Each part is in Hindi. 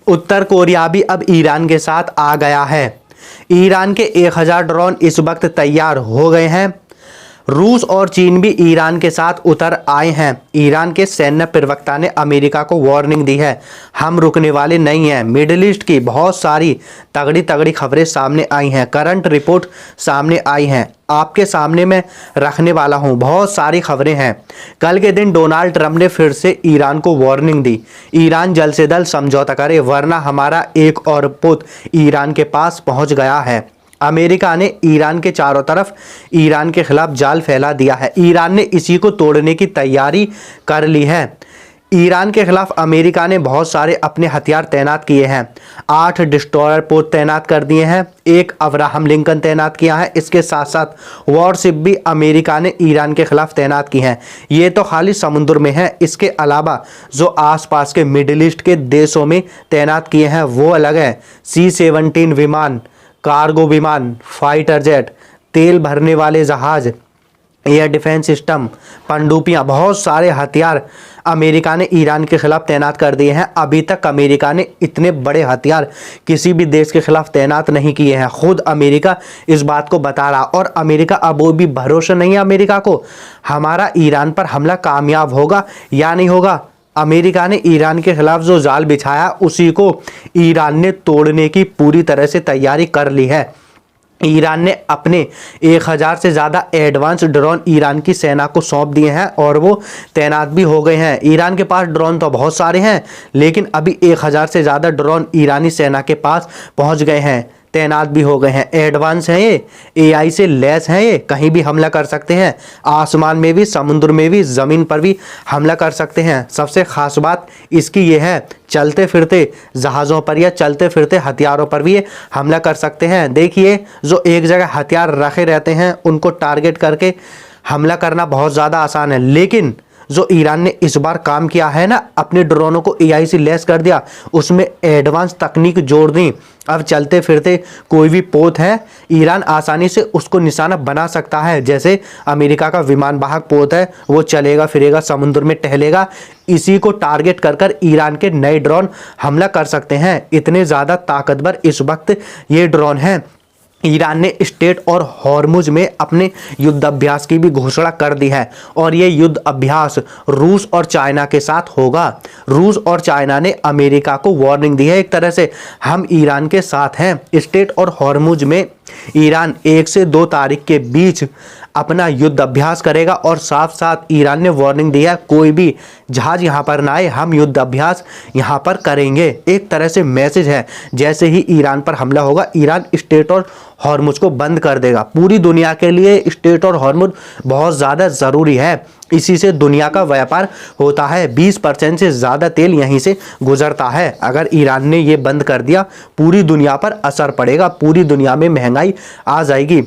उत्तर कोरिया भी अब ईरान के साथ आ गया है। ईरान के 1000 ड्रोन इस वक्त तैयार हो गए हैं। रूस और चीन भी ईरान के साथ उतर आए हैं। ईरान के सैन्य प्रवक्ता ने अमेरिका को वार्निंग दी है, हम रुकने वाले नहीं हैं। मिडिल ईस्ट की बहुत सारी तगड़ी तगड़ी खबरें सामने आई हैं, करंट रिपोर्ट सामने आई हैं, आपके सामने मैं रखने वाला हूं। बहुत सारी खबरें हैं। कल के दिन डोनाल्ड ट्रंप ने फिर से ईरान को वार्निंग दी, ईरान जल्द से जल्द समझौता करे वरना हमारा एक और पुत ईरान के पास पहुंच गया है। अमेरिका ने ईरान के चारों तरफ ईरान के खिलाफ जाल फैला दिया है। ईरान ने इसी को तोड़ने की तैयारी कर ली है। ईरान के खिलाफ अमेरिका ने बहुत सारे अपने हथियार तैनात किए हैं। 8 डिस्ट्रॉयर पोत तैनात कर दिए हैं, 1 अब्राहम लिंकन तैनात किया है। इसके साथ साथ वॉरशिप भी अमेरिका ने ईरान के खिलाफ तैनात की हैं। ये तो खाली समुद्र में है, इसके अलावा जो आसपास के मिडिल ईस्ट के देशों में तैनात किए हैं वो अलग है। C-17 विमान, कार्गो विमान, फाइटर जेट, तेल भरने वाले जहाज, एयर डिफेंस सिस्टम, पनडुब्बियां, बहुत सारे हथियार अमेरिका ने ईरान के खिलाफ तैनात कर दिए हैं। अभी तक अमेरिका ने इतने बड़े हथियार किसी भी देश के खिलाफ तैनात नहीं किए हैं। खुद अमेरिका इस बात को बता रहा, और अमेरिका अब वो भी भरोसा नहीं है अमेरिका को, हमारा ईरान पर हमला कामयाब होगा या नहीं होगा। अमेरिका ने ईरान के खिलाफ जो जाल बिछाया उसी को ईरान ने तोड़ने की पूरी तरह से तैयारी कर ली है। ईरान ने अपने 1000 से ज़्यादा एडवांस ड्रोन ईरान की सेना को सौंप दिए हैं और वो तैनात भी हो गए हैं। ईरान के पास ड्रोन तो बहुत सारे हैं, लेकिन अभी 1000 से ज़्यादा ड्रोन ईरानी सेना के पास पहुंच गए हैं, तैनात भी हो गए हैं। एडवांस हैं ये, AI से लैस हैं ये, कहीं भी हमला कर सकते हैं, आसमान में भी, समुद्र में भी, ज़मीन पर भी हमला कर सकते हैं। सबसे ख़ास बात इसकी ये है, चलते फिरते जहाज़ों पर या चलते फिरते हथियारों पर भी ये हमला कर सकते हैं। देखिए, जो एक जगह हथियार रखे रहते हैं उनको टारगेट करके हमला करना बहुत ज़्यादा आसान है, लेकिन जो ईरान ने इस बार काम किया है ना, अपने ड्रोनों को AI से लैस कर दिया, उसमें एडवांस तकनीक जोड़ दी। अब चलते फिरते कोई भी पोत है, ईरान आसानी से उसको निशाना बना सकता है। जैसे अमेरिका का विमान वाहक पोत है, वो चलेगा फिरेगा, समुद्र में टहलेगा, इसी को टारगेट कर कर ईरान के नए ड्रोन हमला कर सकते हैं। इतने ज़्यादा ताकतवर इस वक्त ये ड्रोन हैं। ईरान ने स्टेट और हॉर्मुज में अपने युद्ध अभ्यास की भी घोषणा कर दी है, और ये युद्ध अभ्यास रूस और चाइना के साथ होगा। रूस और चाइना ने अमेरिका को वार्निंग दी है एक तरह से, हम ईरान के साथ हैं। स्टेट और हॉर्मुज में ईरान 1 से 2 तारीख के बीच अपना युद्ध अभ्यास करेगा, और साथ साथ ईरान ने वार्निंग दिया कोई भी जहाज यहाँ पर ना आए, हम युद्ध अभ्यास यहाँ पर करेंगे। एक तरह से मैसेज है, जैसे ही ईरान पर हमला होगा ईरान स्टेट और हॉर्मुज को बंद कर देगा। पूरी दुनिया के लिए स्टेट और हॉर्मुज बहुत ज़्यादा ज़रूरी है, इसी से दुनिया का व्यापार होता है। 20% से ज़्यादा तेल यहीं से गुजरता है। अगर ईरान ने ये बंद कर दिया, पूरी दुनिया पर असर पड़ेगा, पूरी दुनिया में महंगाई आ जाएगी।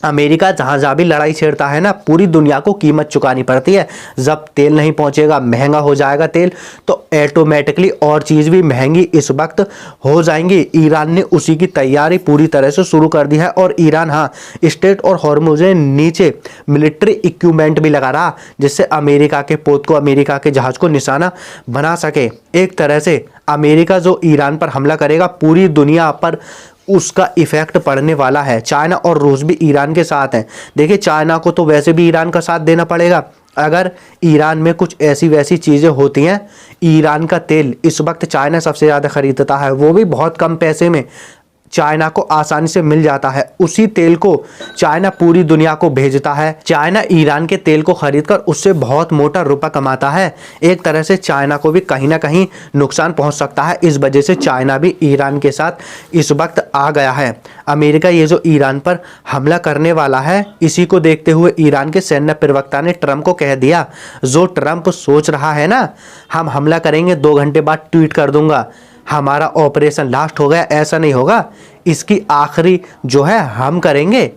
अमेरिका जहाँ भी लड़ाई छेड़ता है ना, पूरी दुनिया को कीमत चुकानी पड़ती है। जब तेल नहीं पहुँचेगा, महंगा हो जाएगा तेल, तो ऑटोमेटिकली और चीज़ भी महंगी इस वक्त हो जाएंगी। ईरान ने उसी की तैयारी पूरी तरह से शुरू कर दी है, और ईरान स्टेट और हॉर्मुज ने नीचे मिलिट्री इक्विपमेंट भी लगा रहा, जिससे अमेरिका के पोत को, अमेरिका के जहाज़ को निशाना बना सके। एक तरह से अमेरिका जो ईरान पर हमला करेगा, पूरी दुनिया पर उसका इफेक्ट पड़ने वाला है। चाइना और रूस भी ईरान के साथ हैं। देखिए, चाइना को तो वैसे भी ईरान का साथ देना पड़ेगा। अगर ईरान में कुछ ऐसी वैसी चीज़ें होती हैं, ईरान का तेल इस वक्त चाइना सबसे ज़्यादा खरीदता है, वो भी बहुत कम पैसे में चाइना को आसानी से मिल जाता है। उसी तेल को चाइना पूरी दुनिया को भेजता है। चाइना ईरान के तेल को खरीदकर उससे बहुत मोटा रुपया कमाता है। एक तरह से चाइना को भी कहीं ना कहीं नुकसान पहुंच सकता है। इस वजह से चाइना भी ईरान के साथ इस वक्त आ गया है। अमेरिका ये जो ईरान पर हमला करने वाला है, इसी को देखते हुए ईरान के सैन्य प्रवक्ता ने ट्रंप को कह दिया, जो ट्रंप सोच रहा है ना, हम हमला करेंगे 2 घंटे बाद ट्वीट कर दूंगा हमारा ऑपरेशन लास्ट हो गया, ऐसा नहीं होगा। इसकी आखिरी जो है हम करेंगे।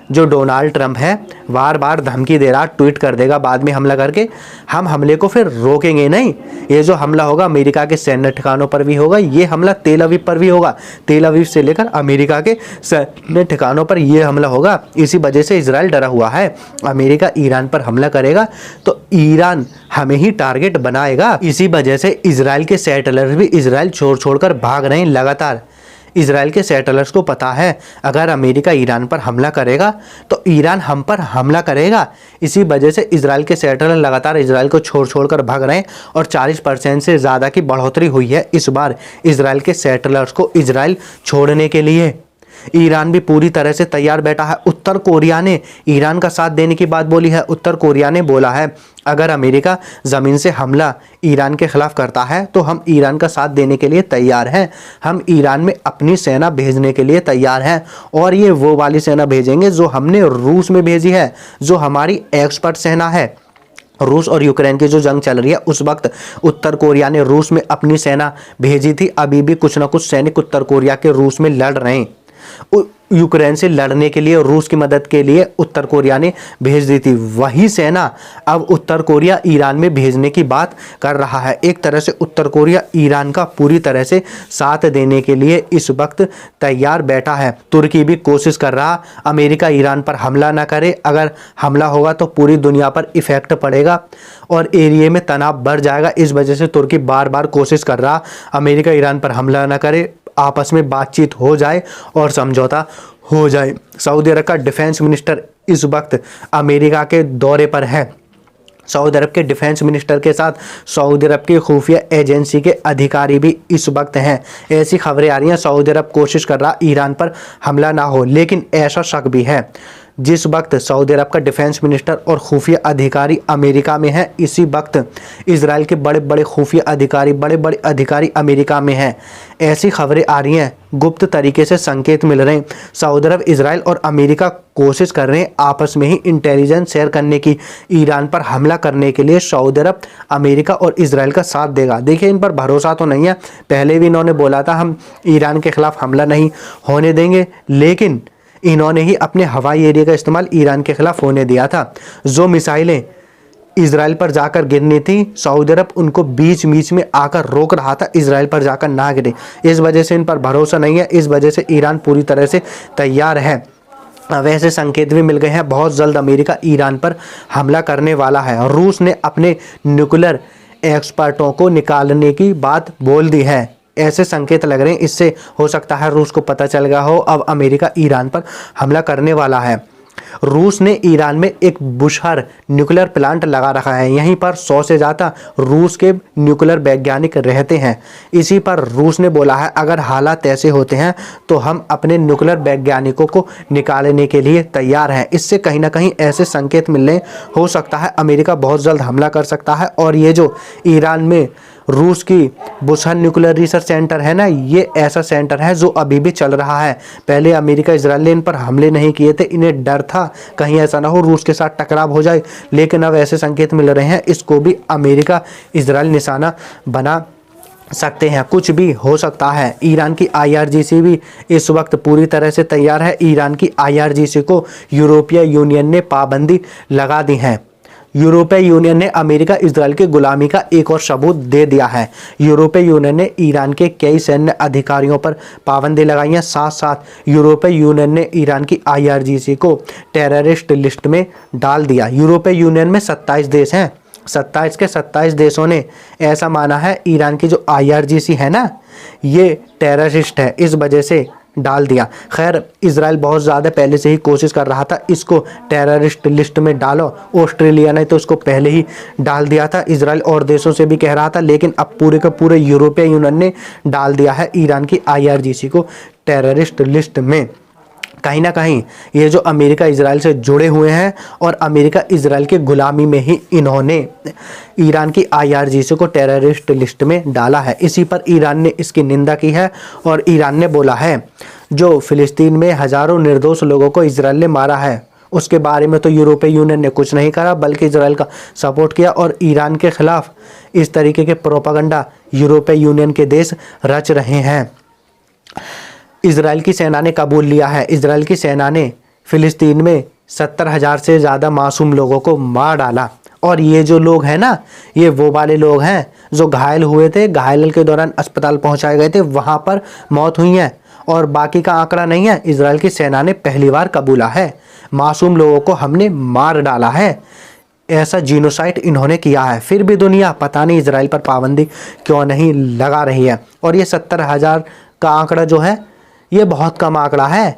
जो डोनाल्ड ट्रंप है बार बार धमकी दे रहा, ट्वीट कर देगा बाद में हमला करके, हम हमले को फिर रोकेंगे नहीं। ये जो हमला होगा अमेरिका के सैन्य ठिकानों पर भी होगा, ये हमला तेल अवीव पर भी होगा, तेल अवीव से लेकर अमेरिका के सैन्य ठिकानों पर यह हमला होगा। इसी वजह से इजराइल डरा हुआ है, अमेरिका ईरान पर हमला करेगा तो ईरान हमें ही टारगेट बनाएगा। इसी वजह से इजराइल के सैटेलाइट्स भी इजराइल छोड़ भाग रहे हैं लगातार। इजराइल के सैटेलाइट्स को पता है अगर अमेरिका ईरान पर हमला करेगा तो ईरान हम पर हमला करेगा। इसी वजह से इजराइल के सैटेलाइट लगातार इजराइल को छोड़ भाग रहे हैं और 40% से ज़्यादा की बढ़ोतरी हुई है इस बार इजराइल के सैटेलाइट्स को इजराइल छोड़ने के लिए। ईरान भी पूरी तरह से तैयार बैठा है। उत्तर कोरिया ने ईरान का साथ देने की बात बोली है। उत्तर कोरिया ने बोला है अगर अमेरिका ज़मीन से हमला ईरान के खिलाफ करता है तो हम ईरान का साथ देने के लिए तैयार हैं। हम ईरान में अपनी सेना भेजने के लिए तैयार हैं और ये वो वाली सेना भेजेंगे जो हमने रूस में भेजी है, जो हमारी एक्सपर्ट सेना है। रूस और यूक्रेन की जो जंग चल रही है उस वक्त उत्तर कोरिया ने रूस में अपनी सेना भेजी थी। अभी भी कुछ ना कुछ सैनिक उत्तर कोरिया के रूस में लड़ रहे हैं। यूक्रेन से लड़ने के लिए रूस की मदद के लिए उत्तर कोरिया ने भेज दी थी। वही सेना अब उत्तर कोरिया ईरान में भेजने की बात कर रहा है। एक तरह से उत्तर कोरिया ईरान का पूरी तरह से साथ देने के लिए इस वक्त तैयार बैठा है। तुर्की भी कोशिश कर रहा अमेरिका ईरान पर हमला ना करे, अगर हमला होगा तो पूरी दुनिया पर इफेक्ट पड़ेगा और एरिया में तनाव बढ़ जाएगा। इस वजह से तुर्की बार बार कोशिश कर रहा अमेरिका ईरान पर हमला ना करे, आपस में बातचीत हो जाए और समझौता हो जाए। सऊदी अरब का डिफेंस मिनिस्टर इस वक्त अमेरिका के दौरे पर है। सऊदी अरब के डिफेंस मिनिस्टर के साथ सऊदी अरब की खुफिया एजेंसी के अधिकारी भी इस वक्त हैं। ऐसी खबरें आ रही हैं सऊदी अरब कोशिश कर रहा ईरान पर हमला ना हो, लेकिन ऐसा शक भी है जिस वक्त सऊदी अरब का डिफेंस मिनिस्टर और खुफिया अधिकारी अमेरिका में है, इसी वक्त इजराइल के बड़े बड़े खुफिया अधिकारी अमेरिका में हैं। ऐसी खबरें आ रही हैं, गुप्त तरीके से संकेत मिल रहे हैं। सऊदी अरब, इजराइल और अमेरिका कोशिश कर रहे हैं आपस में ही इंटेलिजेंस शेयर करने की। ईरान पर हमला करने के लिए सऊदी अरब, अमेरिका और इजराइल का साथ देगा। देखिए, इन पर भरोसा तो नहीं है। पहले भी इन्होंने बोला था हम ईरान के खिलाफ हमला नहीं होने देंगे, लेकिन इन्होंने ही अपने हवाई एरिया का इस्तेमाल ईरान के खिलाफ होने दिया था। जो मिसाइलें इजराइल पर जाकर गिरनी थी, सऊदी अरब उनको बीच में आकर रोक रहा था इजराइल पर जाकर ना गिरे। इस वजह से इन पर भरोसा नहीं है। इस वजह से ईरान पूरी तरह से तैयार है। वैसे संकेत भी मिल गए हैं बहुत जल्द अमेरिका ईरान पर हमला करने वाला है। रूस ने अपने न्यूक्लियर एक्सपर्टों को निकालने की बात बोल दी है। ऐसे संकेत लग रहे हैं, इससे हो सकता है रूस को पता चल गया हो अब अमेरिका ईरान पर हमला करने वाला है। रूस ने ईरान में एक बुशहर न्यूक्लियर प्लांट लगा रखा है। यहीं पर 100 से ज़्यादा रूस के न्यूक्लियर वैज्ञानिक रहते हैं। इसी पर रूस ने बोला है अगर हालात ऐसे होते हैं तो हम अपने न्यूक्लियर वैज्ञानिकों को निकालने के लिए तैयार हैं। इससे कहीं ना कहीं ऐसे संकेत मिलने हो सकता है अमेरिका बहुत जल्द हमला कर सकता है। और ये जो ईरान में रूस की बुशहर न्यूक्लियर रिसर्च सेंटर है ना, ये ऐसा सेंटर है जो अभी भी चल रहा है। पहले अमेरिका इजराइल ने इन पर हमले नहीं किए थे, इन्हें डर था कहीं ऐसा ना हो रूस के साथ टकराव हो जाए, लेकिन अब ऐसे संकेत मिल रहे हैं इसको भी अमेरिका इजराइल निशाना बना सकते हैं। कुछ भी हो सकता है। ईरान की IRGC भी इस वक्त पूरी तरह से तैयार है। ईरान की IRGC को यूरोपीय यूनियन ने पाबंदी लगा दी है। यूरोपीय यूनियन ने अमेरिका इजराइल की गुलामी का एक और सबूत दे दिया है। यूरोपीय यूनियन ने ईरान के कई सैन्य अधिकारियों पर पाबंदी लगाई है। साथ साथ यूरोपीय यूनियन ने ईरान की IRGC को टेररिस्ट लिस्ट में डाल दिया। यूरोपीय यूनियन में 27 देश हैं। 27 के 27 देशों ने ऐसा माना है ईरान की जो IRGC है ना, ये टेररिस्ट है, इस वजह से डाल दिया। खैर, इजराइल बहुत ज़्यादा पहले से ही कोशिश कर रहा था इसको टेररिस्ट लिस्ट में डालो। ऑस्ट्रेलिया ने तो उसको पहले ही डाल दिया था। इजराइल और देशों से भी कह रहा था, लेकिन अब पूरे के पूरे यूरोपीय यूनियन ने डाल दिया है ईरान की IRGC को टेररिस्ट लिस्ट में। कहीं ना कहीं ये जो अमेरिका इजराइल से जुड़े हुए हैं और अमेरिका इजराइल के गुलामी में ही इन्होंने ईरान की IRGC को टेररिस्ट लिस्ट में डाला है। इसी पर ईरान ने इसकी निंदा की है और ईरान ने बोला है जो फिलिस्तीन में हज़ारों निर्दोष लोगों को इजराइल ने मारा है उसके बारे में तो यूरोपीय यूनियन ने कुछ नहीं करा, बल्कि इजराइल का सपोर्ट किया और ईरान के खिलाफ इस तरीके के प्रोपेगेंडा यूरोपीय यूनियन के देश रच रहे हैं। इजराइल की सेना ने कबूल लिया है। इजराइल की सेना ने फ़िलिस्तीन में 70,000 से ज़्यादा मासूम लोगों को मार डाला। और ये जो लोग हैं ना, ये वो वाले लोग हैं जो घायल हुए थे, घायल के दौरान अस्पताल पहुंचाए गए थे, वहाँ पर मौत हुई है। और बाकी का आंकड़ा नहीं है। इजराइल की सेना ने पहली बार कबूला है, मासूम लोगों को हमने मार डाला है, ऐसा जीनोसाइड इन्होंने किया है। फिर भी दुनिया पता नहीं इजराइल पर पाबंदी क्यों नहीं लगा रही है। और ये 70,000 का आंकड़ा जो है, ये बहुत कम आंकड़ा है,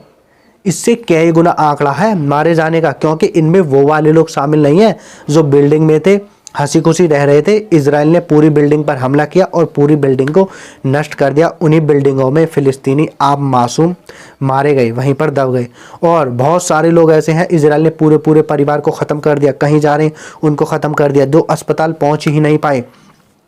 इससे कई गुना आंकड़ा है मारे जाने का, क्योंकि इनमें वो वाले लोग शामिल नहीं है जो बिल्डिंग में थे, हंसी खुशी रह रहे थे। इजराइल ने पूरी बिल्डिंग पर हमला किया और पूरी बिल्डिंग को नष्ट कर दिया। उन्हीं बिल्डिंगों में फ़िलिस्तीनी आम मासूम मारे गए, वहीं पर दब गए। और बहुत सारे लोग ऐसे हैं, इजराइल ने पूरे पूरे परिवार को ख़त्म कर दिया, कहीं जा रहे हैं उनको ख़त्म कर दिया, जो अस्पताल पहुँच ही नहीं पाए।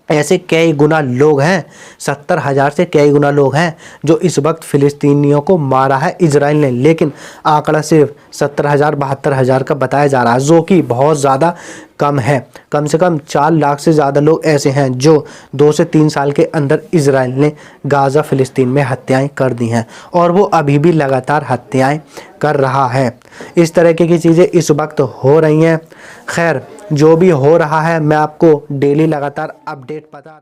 ऐसे कई गुना लोग हैं, 70,000 से कई गुना लोग हैं जो इस वक्त फ़िलिस्तीनियों को मारा है इजराइल ने। लेकिन आंकड़ा सिर्फ 70,000 72,000 का बताया जा रहा है, जो कि बहुत ज़्यादा कम है। कम से कम 4 लाख से ज़्यादा लोग ऐसे हैं जो 2 से 3 साल के अंदर इजराइल ने गाज़ा फ़िलिस्तीन में हत्याएं कर दी हैं, और वो अभी भी लगातार हत्याएं कर रहा है। इस तरह की चीज़ें इस वक्त हो रही हैं। खैर, जो भी हो रहा है मैं आपको डेली लगातार अपडेट बता रहा हूँ।